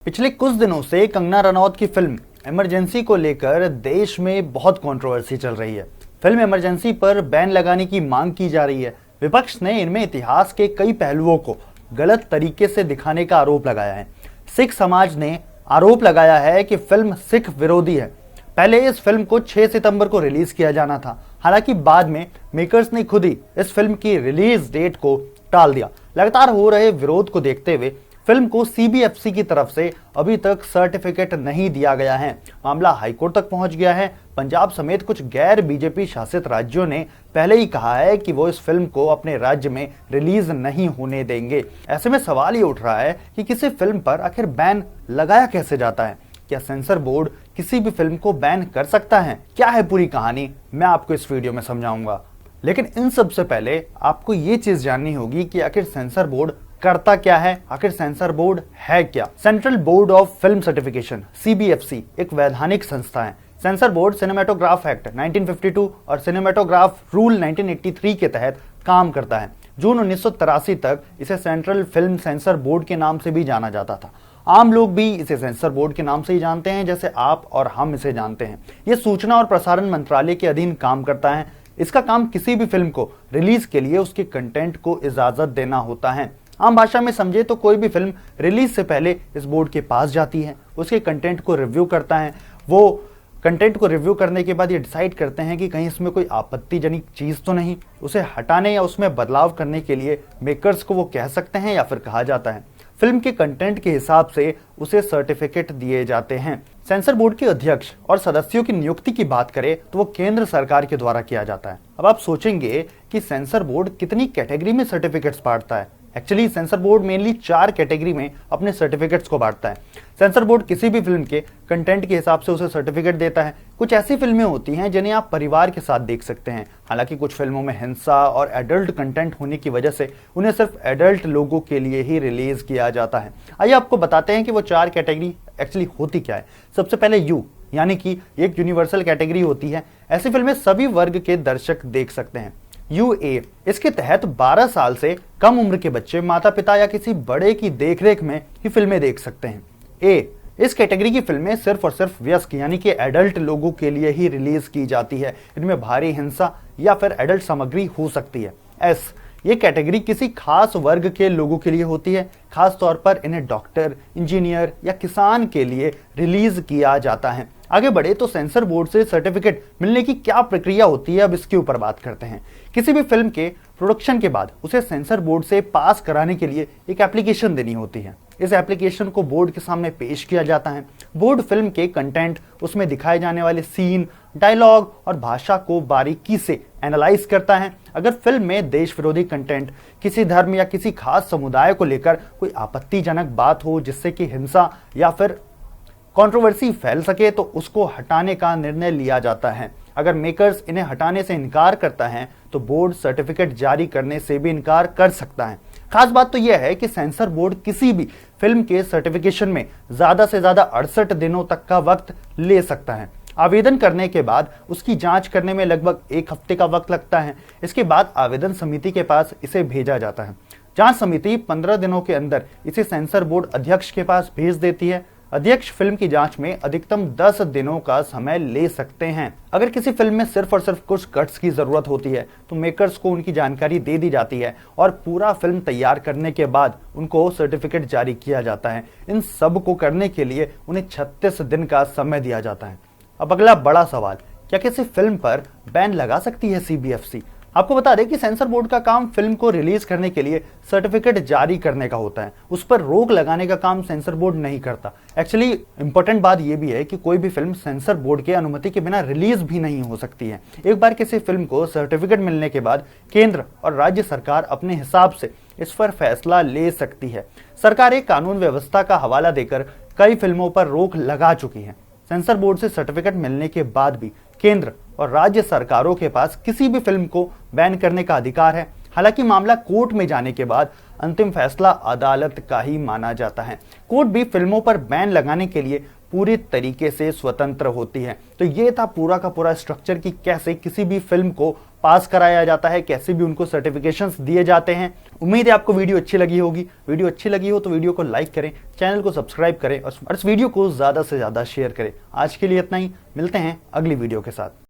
पिछले कुछ दिनों से कंगना रनौत की फिल्म इमरजेंसी को लेकर देश में बहुत कंट्रोवर्सी चल रही है। फिल्म इमरजेंसी पर बैन लगाने की मांग की जा रही है। विपक्ष ने इनमें इतिहास के कई पहलुओं को गलत तरीके से दिखाने का आरोप लगाया है। सिख समाज ने आरोप लगाया है कि फिल्म सिख विरोधी है। पहले इस फिल्म को 6 सितंबर को रिलीज किया जाना था, हालांकि बाद में मेकर्स ने खुद ही इस फिल्म की रिलीज डेट को टाल दिया। लगातार हो रहे विरोध को देखते हुए फिल्म को सीबीएफसी की तरफ से अभी तक सर्टिफिकेट नहीं दिया गया है। मामला हाईकोर्ट तक पहुंच गया है। पंजाब समेत कुछ गैर बीजेपी शासित राज्यों ने पहले ही कहा है कि वो इस फिल्म को अपने राज्य में रिलीज नहीं होने देंगे। ऐसे में सवाल ये उठ रहा है कि किसी फिल्म पर आखिर बैन लगाया कैसे जाता है? क्या सेंसर बोर्ड किसी भी फिल्म को बैन कर सकता है? क्या है पूरी कहानी, मैं आपको इस वीडियो में समझाऊंगा। लेकिन इन सबसे पहले आपको ये चीज जाननी होगी कि आखिर सेंसर बोर्ड करता क्या है, आखिर सेंसर बोर्ड है क्या। Central board of film certification CBFC एक वैधानिक संस्था है। सेंसर बोर्ड सिनेमेटोग्राफ एक्ट 1952 और सिनेमेटोग्राफ रूल 1983 के तहत काम करता है। जून 1983 तक इसे सेंट्रल फिल्म सेंसर बोर्ड के नाम से भी जाना जाता था। आम लोग भी इसे सेंसर बोर्ड के नाम से ही जानते हैं, जैसे आप और हम इसे जानते हैं। यह सूचना और प्रसारण मंत्रालय के अधीन काम करता है। इसका काम किसी भी फिल्म को रिलीज के लिए उसके कंटेंट को इजाजत देना होता है। आम भाषा में समझे तो कोई भी फिल्म रिलीज से पहले इस बोर्ड के पास जाती है, उसके कंटेंट को रिव्यू करता है। वो कंटेंट को रिव्यू करने के बाद ये डिसाइड करते हैं कि कहीं इसमें कोई आपत्तिजनक चीज तो नहीं। उसे हटाने या उसमें बदलाव करने के लिए मेकर्स को वो कह सकते हैं या फिर कहा जाता है। फिल्म के कंटेंट के हिसाब से उसे सर्टिफिकेट दिए जाते हैं। सेंसर बोर्ड के अध्यक्ष और सदस्यों की नियुक्ति की बात करें तो वो केंद्र सरकार के द्वारा किया जाता है। अब आप सोचेंगे कि सेंसर बोर्ड कितनी कैटेगरी में सर्टिफिकेट्स बांटता है। Actually sensor board mainly 4 category में अपने सर्टिफिकेट्स को बांटता है। सेंसर बोर्ड किसी भी फिल्म के कंटेंट के हिसाब से उसे सर्टिफिकेट देता है। कुछ ऐसी फिल्में होती हैं जिन्हें आप परिवार के साथ देख सकते हैं, हालांकि कुछ फिल्मों में हिंसा और एडल्ट कंटेंट होने की वजह से उन्हें सिर्फ एडल्ट लोगों के लिए ही रिलीज किया जाता है। आइए आपको बताते हैं कि वो 4 कैटेगरी एक्चुअली होती क्या है। सबसे पहले यू यानी कि एक यूनिवर्सल कैटेगरी होती है। ऐसी फिल्में सभी वर्ग के दर्शक देख सकते हैं। यूए इसके तहत 12 साल से कम उम्र के बच्चे माता पिता या किसी बड़े की देखरेख में ही फिल्में देख सकते हैं। ए इस कैटेगरी की फिल्में सिर्फ और सिर्फ वयस्क यानी कि एडल्ट लोगों के लिए ही रिलीज की जाती है। इनमें भारी हिंसा या फिर एडल्ट सामग्री हो सकती है। एस ये कैटेगरी किसी खास वर्ग के लोगों के लिए होती है। खास तौर पर इन्हें डॉक्टर, इंजीनियर या किसान के लिए रिलीज किया जाता है। आगे बढ़े तो सेंसर बोर्ड से सर्टिफिकेट मिलने की क्या प्रक्रिया होती है, अब इसके ऊपर बात करते हैं। किसी भी फिल्म के प्रोडक्शन के बाद उसे सेंसर बोर्ड से पास कराने के लिए एक एप्लीकेशन देनी होती है। इस एप्लीकेशन को बोर्ड के सामने पेश किया जाता है। बोर्ड फिल्म के कंटेंट, उसमें दिखाए जाने वाले सीन, डायलॉग और भाषा को बारीकी से एनालाइज करता है। अगर फिल्म में देश विरोधी कंटेंट, किसी धर्म या किसी खास समुदाय को लेकर कोई आपत्तिजनक बात हो जिससे कि हिंसा या फिर कंट्रोवर्सी फैल सके तो उसको हटाने का निर्णय लिया जाता है। अगर मेकर्स इन्हें हटाने से इनकार करता है तो बोर्ड सर्टिफिकेट जारी करने से भी इनकार कर सकता है। खास बात तो यह है कि सेंसर बोर्ड किसी भी फिल्म के सर्टिफिकेशन में ज्यादा से ज्यादा 68 दिनों तक का वक्त ले सकता है। आवेदन करने के बाद उसकी जांच करने में लगभग 1 हफ्ते का वक्त लगता है। इसके बाद आवेदन समिति के पास इसे भेजा जाता है। जांच समिति 15 दिनों के अंदर इसे सेंसर बोर्ड अध्यक्ष के पास भेज देती है। अध्यक्ष फिल्म की जांच में अधिकतम 10 दिनों का समय ले सकते हैं। अगर किसी फिल्म में सिर्फ और सिर्फ कुछ कट्स की जरूरत होती है तो मेकर्स को उनकी जानकारी दे दी जाती है और पूरा फिल्म तैयार करने के बाद उनको सर्टिफिकेट जारी किया जाता है। इन सब को करने के लिए उन्हें 36 दिन का समय दिया जाता है। अब अगला बड़ा सवाल, क्या किसी फिल्म पर बैन लगा सकती है सीबीएफसी? आपको बता दें कि सेंसर बोर्ड का काम फिल्म को रिलीज करने के लिए सर्टिफिकेट जारी करने का होता है। उस पर रोक लगाने का काम सेंसर बोर्ड नहीं करता। एक्चुअली इंपॉर्टेंट बात यह भी है कि कोई भी फिल्म सेंसर बोर्ड के अनुमति के बिना रिलीज भी नहीं हो सकती है। एक बार किसी फिल्म को सर्टिफिकेट मिलने के बाद केंद्र और राज्य सरकार अपने हिसाब से इस पर फैसला ले सकती है। सरकार एक कानून व्यवस्था का हवाला देकर कई फिल्मों पर रोक लगा चुकी है। सेंसर बोर्ड से सर्टिफिकेट मिलने के बाद भी केंद्र और राज्य सरकारों के पास किसी भी फिल्म को बैन करने का अधिकार है। हालांकि मामला कोर्ट में जाने के बाद अंतिम फैसला अदालत का ही माना जाता है। कोर्ट भी फिल्मों पर बैन लगाने के लिए पूरी तरीके से स्वतंत्र होती है। तो ये था पूरा का पूरा स्ट्रक्चर कि कैसे किसी भी फिल्म को पास कराया जाता है, कैसे भी उनको सर्टिफिकेशंस दिए जाते हैं। उम्मीद है आपको वीडियो अच्छी लगी होगी। वीडियो अच्छी लगी हो तो वीडियो को लाइक करें, चैनल को सब्सक्राइब करें और इस वीडियो को ज़्यादा से ज़्यादा शेयर करें। आज के लिए इतना ही, मिलते हैं अगली वीडियो के साथ।